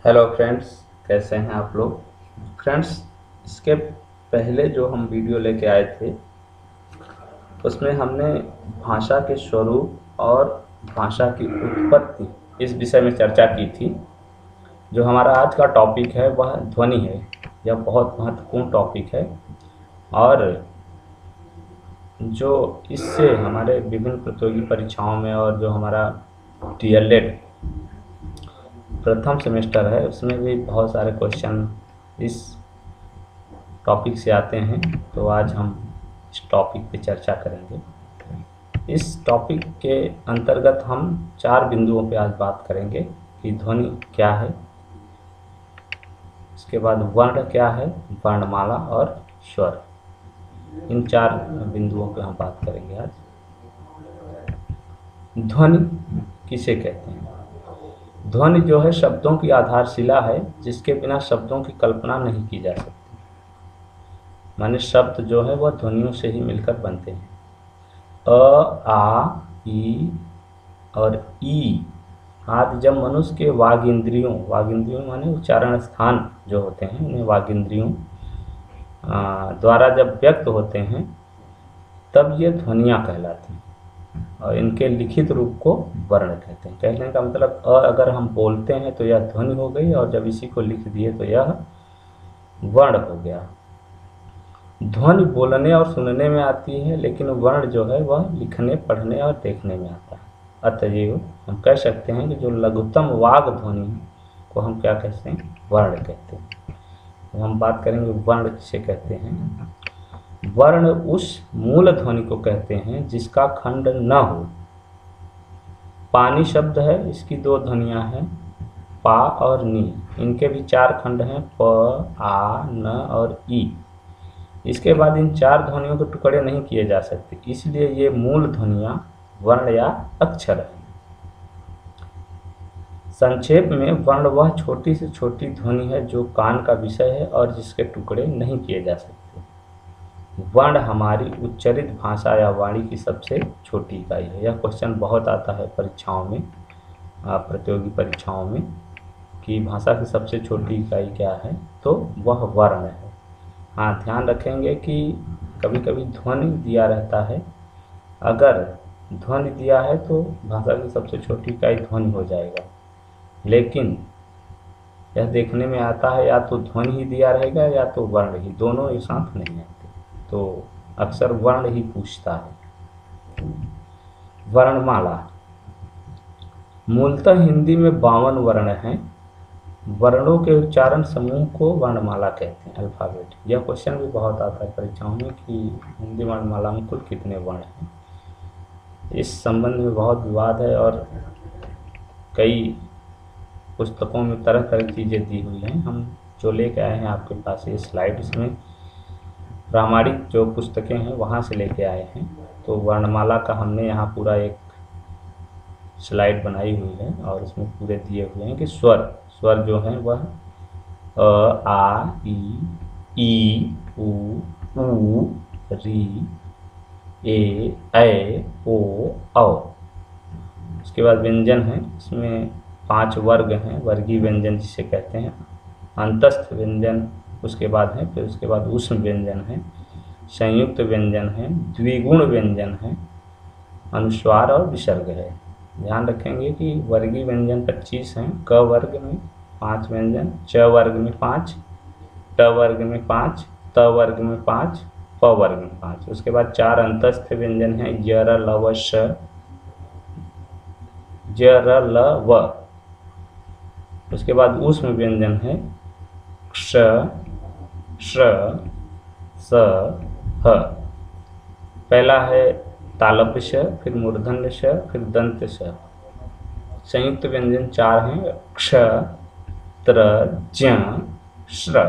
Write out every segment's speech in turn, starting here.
Hello friends, कैसे हैं आप लोग। फ्रेंड्स, इसके पहले जो हम वीडियो लेके आए थे उसमें हमने भाषा के स्वरूप और भाषा की उत्पत्ति इस विषय में चर्चा की थी। जो हमारा आज का टॉपिक है वह ध्वनि है। यह बहुत महत्वपूर्ण टॉपिक है और जो इससे हमारे विभिन्न प्रतियोगी परीक्षाओं में और जो हमारा डीएलएड प्रथम सेमेस्टर है उसमें भी बहुत सारे क्वेश्चन इस टॉपिक से आते हैं। तो आज हम इस टॉपिक पे चर्चा करेंगे। इस टॉपिक के अंतर्गत हम 4 बिंदुओं पे आज बात करेंगे कि ध्वनि क्या है, इसके बाद वर्ण क्या है, वर्णमाला और स्वर। इन 4 बिंदुओं पे हम बात करेंगे आज। ध्वनि किसे कहते हैं? ध्वनि जो है शब्दों की आधारशिला है जिसके बिना शब्दों की कल्पना नहीं की जा सकती। माने शब्द जो है वह ध्वनियों से ही मिलकर बनते हैं। अ, आ, ई और ई आदि जब मनुष्य के वाग इंद्रियों माने उच्चारण स्थान जो होते हैं उन्हें वाग इंद्रियों द्वारा जब व्यक्त होते हैं तब ये ध्वनियाँ कहलाती हैं और इनके लिखित रूप को वर्ण कहते हैं। कहने का मतलब अगर हम बोलते हैं तो यह ध्वनि हो गई और जब इसी को लिख दिए तो यह वर्ण हो गया। ध्वनि बोलने और सुनने में आती है लेकिन वर्ण जो है वह लिखने, पढ़ने और देखने में आता है। अतएव हम कह सकते हैं कि जो लघुत्तम वाग ध्वनि को हम क्या कहते हैं? वर्ण कहते हैं। तो हम बात करेंगे वर्ण किसे कहते हैं। वर्ण उस मूल ध्वनि को कहते हैं जिसका खंड न हो। पानी शब्द है, इसकी 2 ध्वनियाँ हैं, पा और नी। इनके भी 4 खंड हैं, प, आ, न और ई। इसके बाद इन 4 ध्वनियों के टुकड़े नहीं किए जा सकते, इसलिए ये मूल ध्वनियाँ वर्ण या अक्षर हैं। संक्षेप में वर्ण वह छोटी से छोटी ध्वनि है जो कान का विषय है और जिसके टुकड़े नहीं किए जा सकते। वर्ण हमारी उच्चरित भाषा या वाणी की सबसे छोटी इकाई है। यह क्वेश्चन बहुत आता है परीक्षाओं में, प्रतियोगी परीक्षाओं में, कि भाषा की सबसे छोटी इकाई क्या है, तो वह वर्ण है। हाँ, ध्यान रखेंगे कि कभी कभी ध्वनि दिया रहता है। अगर ध्वनि दिया है तो भाषा की सबसे छोटी इकाई ध्वनि हो जाएगा, लेकिन यह देखने में आता है या तो ध्वनि ही दिया रहेगा या तो वर्ण ही, दोनों एक साथ नहीं आते। तो अक्सर वर्ण ही पूछता है। वर्णमाला मूलतः हिंदी में 52 वर्ण हैं। वर्णों के उच्चारण समूह को वर्णमाला कहते हैं, अल्फाबेट। यह क्वेश्चन भी बहुत आता है परीक्षाओं में कि हिंदी वर्णमाला में कुल कितने वर्ण हैं। इस संबंध में बहुत विवाद है और कई पुस्तकों में तरह तरह की चीज़ें दी हुई हैं। हम जो लेके आए हैं आपके पास ये स्लाइड, इसमें प्रामाणिक जो पुस्तकें हैं वहाँ से लेके आए हैं। तो वर्णमाला का हमने यहाँ पूरा एक स्लाइड बनाई हुई है और उसमें पूरे दिए हुए हैं कि स्वर जो हैं वह अ, आ, ई, ऊ, री, ए, ऐ, ओ, औ। उसके बाद व्यंजन है, इसमें 5 वर्ग हैं, वर्गीय व्यंजन जिसे कहते हैं। अंतस्थ व्यंजन उसके बाद है, फिर उसके बाद ऊष्म व्यंजन है, संयुक्त व्यंजन है, द्विगुण व्यंजन है, अनुस्वार और विसर्ग है। ध्यान रखेंगे कि वर्गीय व्यंजन 25 हैं। क वर्ग में 5 व्यंजन, च वर्ग में 5, ट वर्ग में 5, त वर्ग में 5, प वर्ग में 5। उसके बाद 4 अंतस्थ व्यंजन हैं, य, र, ल, व, श, ज, र, ल, व। उसके बाद ऊष्म व्यंजन है, क्ष, श्र, स, ह। पहला है तालव्य श, फिर मूर्धन्य श, फिर दंत्य श। संयुक्त व्यंजन 4 हैं, क्ष, त्र, ज्ञ, श्र।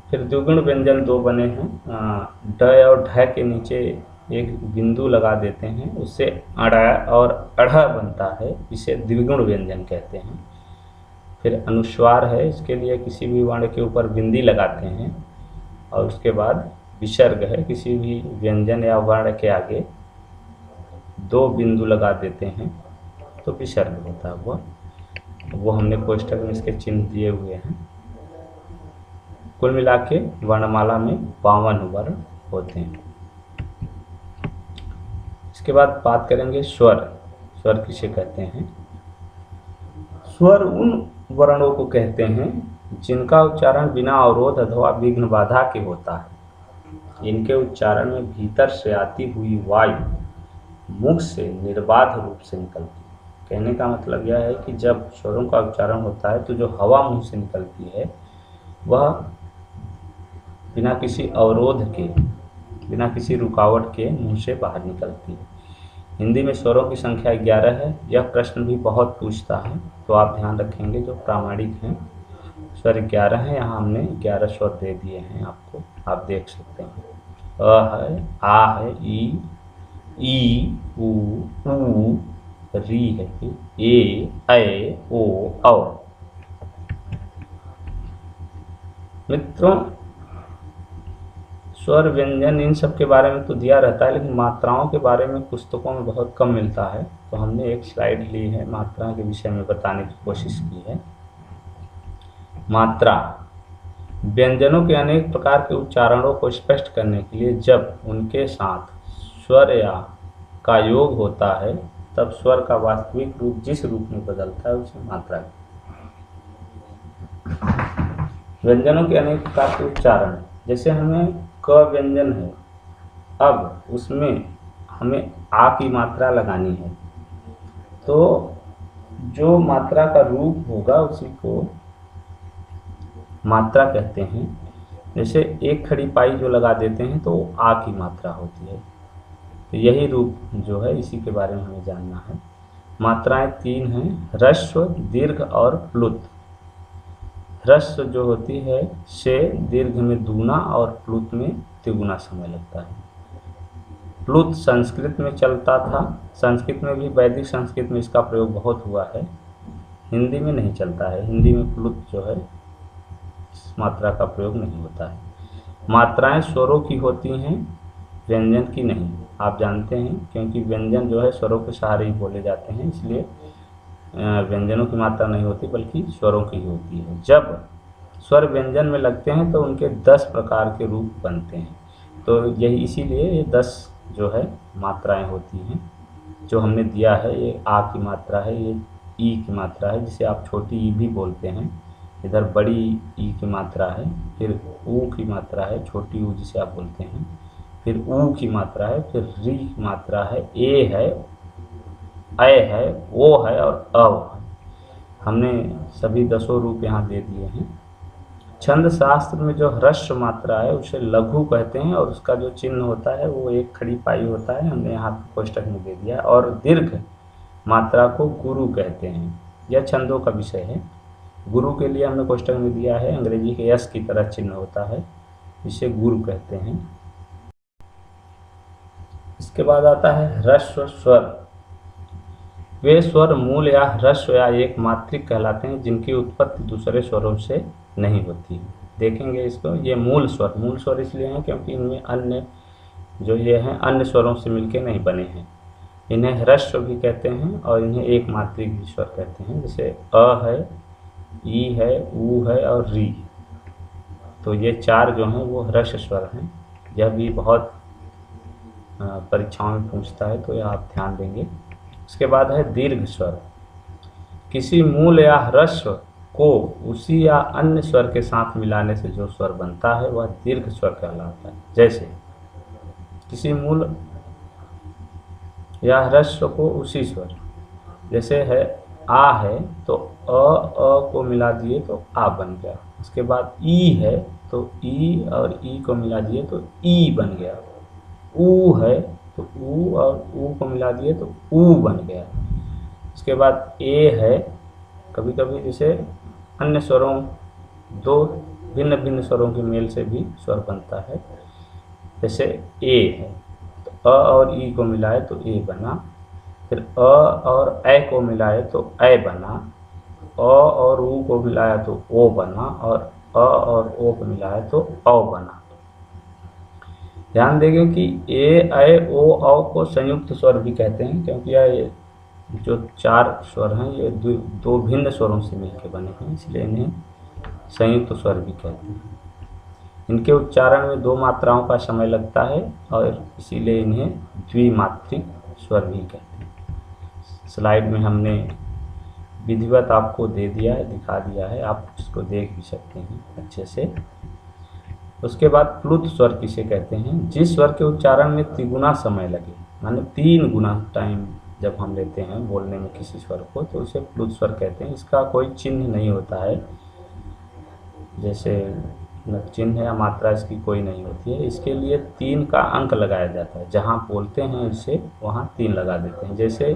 फिर द्विगुण व्यंजन 2 बने हैं, ड और ढ के नीचे एक बिंदु लगा देते हैं, उससे अड़ और अढ़ बनता है, इसे द्विगुण व्यंजन कहते हैं। फिर अनुस्वार है, इसके लिए किसी भी वर्ण के ऊपर बिंदी लगाते हैं। और उसके बाद विसर्ग है, किसी भी व्यंजन या वर्ण के आगे 2 बिंदु लगा देते हैं तो विसर्ग होता है। वह वो हमने कोष्ठक में इसके चिन्ह दिए हुए हैं। कुल मिला के वर्णमाला में 52 वर्ण होते हैं। इसके बाद बात करेंगे स्वर। स्वर किसे कहते हैं? स्वर उन वर्णों को कहते हैं जिनका उच्चारण बिना अवरोध अथवा विघ्न बाधा के होता है। इनके उच्चारण में भीतर से आती हुई वायु मुख से निर्बाध रूप से निकलती है। कहने का मतलब यह है कि जब स्वरों का उच्चारण होता है तो जो हवा मुंह से निकलती है वह बिना किसी अवरोध के, बिना किसी रुकावट के मुंह से बाहर निकलती है। हिंदी में स्वरों की संख्या 11 है। यह प्रश्न भी बहुत पूछता है, तो आप ध्यान रखेंगे जो प्रामाणिक हैं स्वर 11 हैं। यहाँ हमने 11 स्वर दे दिए हैं आपको, आप देख सकते हैं। अ है, आ है, ई, ऊ, री है, ए, ऐ, ओ, औ। मित्रों, स्वर व्यंजन इन सब के बारे में तो दिया रहता है, लेकिन मात्राओं के बारे में पुस्तकों में बहुत कम मिलता है। तो हमने एक स्लाइड ली है, मात्रा के विषय में बताने की कोशिश की है। मात्रा व्यंजनों के अनेक प्रकार के उच्चारणों को स्पष्ट करने के लिए जब उनके साथ स्वर या का योग होता है तब स्वर का वास्तविक रूप जिस रूप में बदलता है उसे मात्रा। व्यंजनों के अनेक प्रकार के उच्चारण, जैसे हमें क व्यंजन है, अब उसमें हमें आ की मात्रा लगानी है, तो जो मात्रा का रूप होगा उसी को मात्रा कहते हैं। जैसे एक खड़ी पाई जो लगा देते हैं तो आ की मात्रा होती है। तो यही रूप जो है इसी के बारे में हमें जानना है। मात्राएं 3 हैं, ह्रस्व, दीर्घ और प्लुत। ह्रस्व जो होती है से दीर्घ में दूना और प्लुत में तिगुना समय लगता है। प्लुत संस्कृत में चलता था, संस्कृत में भी, वैदिक संस्कृत में इसका प्रयोग बहुत हुआ है। हिंदी में नहीं चलता है, हिंदी में प्लुत जो है इस मात्रा का प्रयोग नहीं होता है। मात्राएं स्वरों की होती हैं, व्यंजन की नहीं, आप जानते हैं, क्योंकि व्यंजन जो है स्वरों के सहारे ही बोले जाते हैं, इसलिए व्यंजनों की मात्रा नहीं होती बल्कि स्वरों की ही होती है। जब स्वर व्यंजन में लगते हैं तो उनके 10 प्रकार के रूप बनते हैं। तो यही इसीलिए ये 10 जो है मात्राएं होती हैं जो हमने दिया है। ये आ की मात्रा है, ये ई की मात्रा है जिसे आप छोटी ई भी बोलते हैं, इधर बड़ी ई की मात्रा है, फिर ऊ की मात्रा है, छोटी ऊ जिसे आप बोलते हैं, फिर ऊ की मात्रा है, फिर री की मात्रा है, ए है, ऐ है, ओ है और अ है। हमने सभी 10 रूप यहाँ दे दिए हैं। छंद शास्त्र में जो ह्रस्व मात्रा है उसे लघु कहते हैं और उसका जो चिन्ह होता है वो एक खड़ी पाई होता है, हमने यहाँ कोष्ठक में दे दिया है। और दीर्घ मात्रा को गुरु कहते हैं। यह छंदों का विषय है। गुरु के लिए हमने कोष्ठक में दिया है, अंग्रेजी के यस की तरह चिन्ह होता है, इसे गुरु कहते हैं। इसके बाद आता है ह्रस्व स्वर। वे स्वर मूल या ह्रस्व या एक मात्रिक कहलाते हैं जिनकी उत्पत्ति दूसरे स्वरों से नहीं होती। देखेंगे इसको, ये मूल स्वर इसलिए हैं क्योंकि इनमें अन्य जो ये हैं अन्य स्वरों से मिलके नहीं बने हैं। इन्हें ह्रस्व भी कहते हैं और इन्हें एक मात्रिक भी स्वर कहते हैं, जैसे अ है, ई है, ऊ है और री। तो ये 4 जो हैं वो ह्रस्व स्वर हैं। यह भी बहुत परीक्षाओं में पूछता है, तो यह आप ध्यान देंगे। इसके बाद है दीर्घ स्वर। किसी मूल या ह्रस्व को उसी या अन्य स्वर के साथ मिलाने से जो स्वर बनता है वह दीर्घ स्वर कहलाता है। जैसे किसी मूल या ह्रस्व को उसी स्वर, जैसे है आ है तो अ को मिला दिए तो आ बन गया। उसके बाद ई है तो ई और ई को मिला दिए तो ई बन गया। ऊ है तो ऊ और ऊ को मिला दिए तो ऊ बन गया। उसके बाद ए है, कभी कभी जैसे अन्य स्वरों, 2 भिन्न भिन्न स्वरों के मेल से भी स्वर बनता है। जैसे ए है तो अ और ई को मिलाए तो ए बना, फिर अ और ऐ को मिलाए तो ऐ बना, अ और ऊ को मिलाया तो ओ बना, और अ और ओ को मिलाया तो औ बना। ध्यान देंगे कि ए, ऐ, ओ, औ को संयुक्त स्वर भी कहते हैं, क्योंकि यह जो 4 स्वर हैं ये दो भिन्न स्वरों से मिलकर बने हैं, इसलिए इन्हें संयुक्त स्वर भी कहते हैं। इनके उच्चारण में 2 मात्राओं का समय लगता है और इसीलिए इन्हें द्विमात्रिक स्वर भी कहते हैं। स्लाइड में हमने विधिवत आपको दे दिया है, दिखा दिया है, आप इसको देख भी सकते हैं अच्छे से। उसके बाद प्लुत स्वर किसे कहते हैं? जिस स्वर के उच्चारण में तिगुना समय लगे, माने 3 गुना टाइम जब हम लेते हैं बोलने में किसी स्वर को, तो उसे प्लुत स्वर कहते हैं। इसका कोई चिन्ह नहीं होता है, जैसे चिन्ह या मात्रा इसकी कोई नहीं होती है। इसके लिए 3 का अंक लगाया जाता है, जहाँ बोलते हैं इसे वहाँ 3 लगा देते हैं। जैसे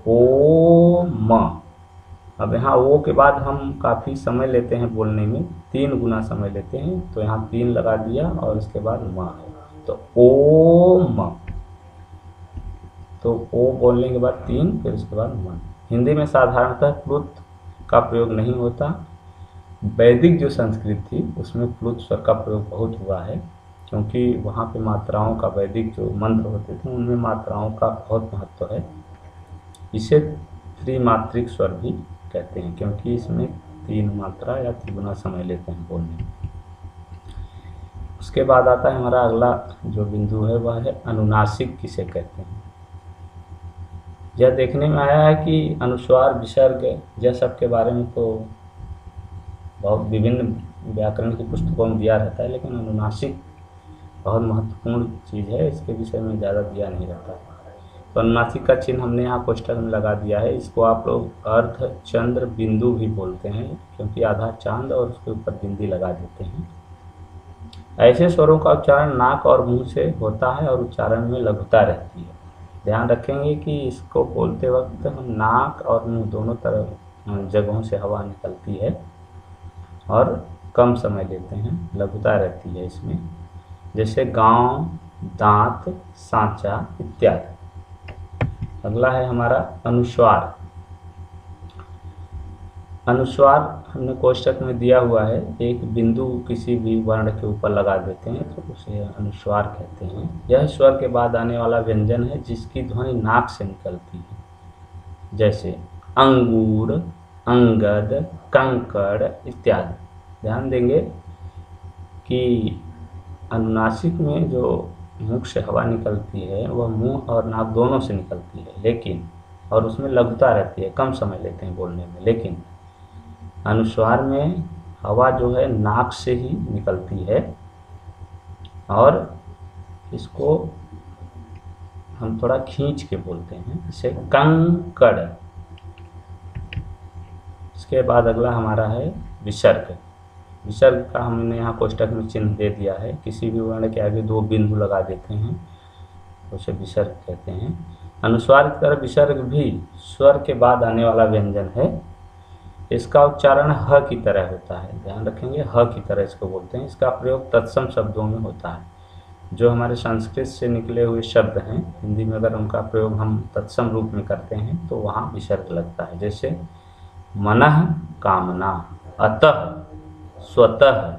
ओ म, अब यहाँ ओ के बाद हम काफ़ी समय लेते हैं बोलने में, 3 गुना समय लेते हैं, तो यहाँ 3 लगा दिया और उसके बाद म है, तो ओ म। तो ओ बोलने के बाद 3, फिर उसके बाद म। हिंदी में साधारणतः प्लुत का प्रयोग नहीं होता। वैदिक जो संस्कृत थी उसमें प्लुत स्वर का प्रयोग बहुत हुआ है, क्योंकि वहाँ पे मात्राओं का, वैदिक जो मंत्र होते थे उनमें मात्राओं का बहुत महत्व है। इसे त्रिमात्रिक स्वर भी कहते हैं, क्योंकि इसमें 3 मात्रा या त्रिगुना समय लेते हैं बोलने में। उसके बाद आता है हमारा अगला जो बिंदु है, वह है अनुनासिक किसे कहते हैं। यह देखने में आया है कि अनुस्वार, विसर्ग, यह सब के बारे में तो बहुत विभिन्न व्याकरण की पुस्तकों में दिया रहता है, लेकिन अनुनासिक बहुत महत्वपूर्ण चीज़ है, इसके विषय में ज़्यादा दिया नहीं रहता। तो अनुनासिक का चिन्ह हमने यहाँ कोष्ठक में लगा दिया है। इसको आप लोग अर्ध चंद्र बिंदु भी बोलते हैं, क्योंकि आधा चांद और उसके ऊपर बिंदी लगा देते हैं। ऐसे स्वरों का उच्चारण नाक और मुंह से होता है और उच्चारण में लघुता रहती है। ध्यान रखेंगे कि इसको बोलते वक्त हम नाक और मुंह दोनों तरफ जगहों से हवा निकलती है और कम समय लेते हैं, लघुता रहती है इसमें। जैसे गांव, दांत, सांचा इत्यादि। अगला है हमारा अनुस्वार। अनुस्वार हमने कोष्ठक में दिया हुआ है, एक बिंदु किसी भी वर्ण के ऊपर लगा देते हैं तो उसे अनुस्वार कहते हैं। यह स्वर के बाद आने वाला व्यंजन है जिसकी ध्वनि नाक से निकलती है, जैसे अंगूर, अंगद, कंकड़ इत्यादि। ध्यान देंगे कि अनुनासिक में जो मुख से हवा निकलती है वह मुंह और नाक दोनों से निकलती है, लेकिन और उसमें लघुता रहती है, कम समय लेते हैं बोलने में। लेकिन अनुस्वार में हवा जो है नाक से ही निकलती है और इसको हम थोड़ा खींच के बोलते हैं, जैसे कंकड़। इसके बाद अगला हमारा है विसर्ग। विसर्ग का हमने यहाँ कोष्ठक में चिन्ह दे दिया है, किसी भी वर्ण के आगे 2 बिंदु लगा देते हैं, उसे विसर्ग कहते हैं। अनुस्वार की तरह विसर्ग भी स्वर के बाद आने वाला व्यंजन है। इसका उच्चारण ह की तरह होता है, ध्यान रखेंगे, ह की तरह इसको बोलते हैं। इसका प्रयोग तत्सम शब्दों में होता है। जो हमारे संस्कृत से निकले हुए शब्द हैं, हिंदी में अगर उनका प्रयोग हम तत्सम रूप में करते हैं तो वहाँ विसर्ग लगता है। जैसे मनः कामना, अतः, स्वतः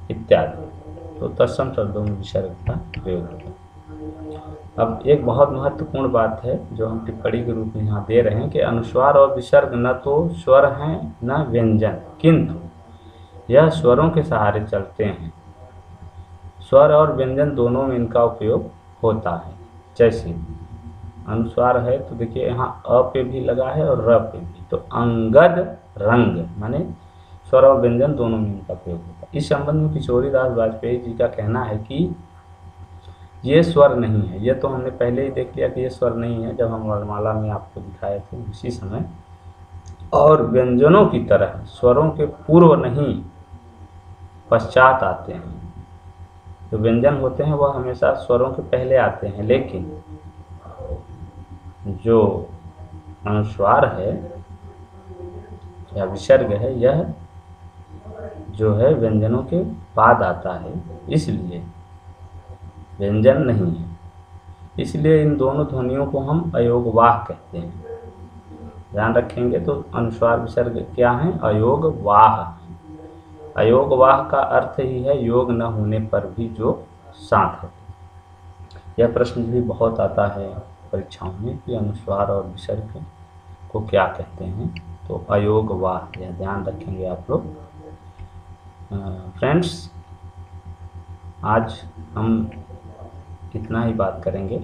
इत्यादि, तो तत्सम शब्दों में विसर्ग का प्रयोग होता है। अब एक बहुत महत्वपूर्ण बात है जो हम टिप्पणी के रूप में यहाँ दे रहे हैं कि अनुस्वार और विसर्ग न तो स्वर हैं न व्यंजन, किंतु यह स्वरों के सहारे चलते हैं। स्वर और व्यंजन दोनों में इनका उपयोग होता है। जैसे अनुस्वार है तो देखिए यहाँ अ पे भी लगा है और र पे भी, तो अंगद रंग, माने स्वर और व्यंजन दोनों में इनका प्रयोग होता है। इस संबंध में किशोरीदास वाजपेयी जी का कहना है कि ये स्वर नहीं है। ये तो हमने पहले ही देख लिया कि ये स्वर नहीं है जब हम वर्णमाला में आपको दिखाए थे उसी समय। और व्यंजनों की तरह स्वरों के पूर्व नहीं पश्चात आते हैं। जो व्यंजन होते हैं वह हमेशा स्वरों के पहले आते हैं, लेकिन जो अनुस्वार है या विसर्ग है यह जो है व्यंजनों के बाद आता है, इसलिए व्यंजन नहीं है। इसलिए इन दोनों ध्वनियों को हम अयोगवाह कहते हैं। ध्यान रखेंगे तो अनुस्वार विसर्ग क्या है? अयोगवाह। अयोगवाह का अर्थ ही है योग न होने पर भी जो साथ है। यह प्रश्न भी बहुत आता है परीक्षाओं में कि अनुस्वार और विसर्ग को क्या कहते हैं। तो अयोग वाह, यह ध्यान रखेंगे आप लोग। फ्रेंड्स, आज हम इतना ही बात करेंगे।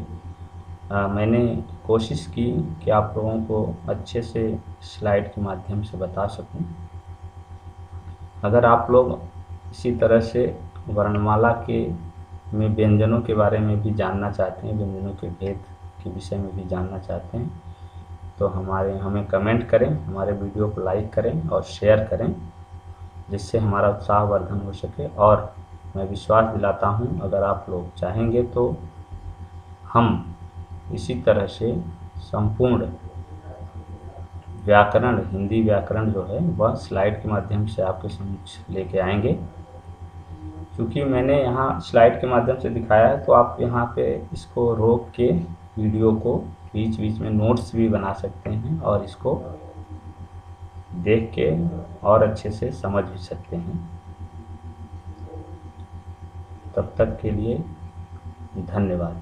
मैंने कोशिश की कि आप लोगों को अच्छे से स्लाइड के माध्यम से बता सकूं। अगर आप लोग इसी तरह से वर्णमाला के में व्यंजनों के बारे में भी जानना चाहते हैं, व्यंजनों के भेद के विषय में भी जानना चाहते हैं, तो हमें कमेंट करें, हमारे वीडियो को लाइक करें और शेयर करें, जिससे हमारा उत्साहवर्धन हो सके। और मैं विश्वास दिलाता हूं, अगर आप लोग चाहेंगे तो हम इसी तरह से संपूर्ण व्याकरण, हिंदी व्याकरण जो है वह स्लाइड के माध्यम से आपके समक्ष लेके आएंगे। क्योंकि मैंने यहाँ स्लाइड के माध्यम से दिखाया है, तो आप यहाँ पे इसको रोक के वीडियो को बीच बीच में नोट्स भी बना सकते हैं और इसको देख के और अच्छे से समझ भी सकते हैं। तब तक के लिए धन्यवाद।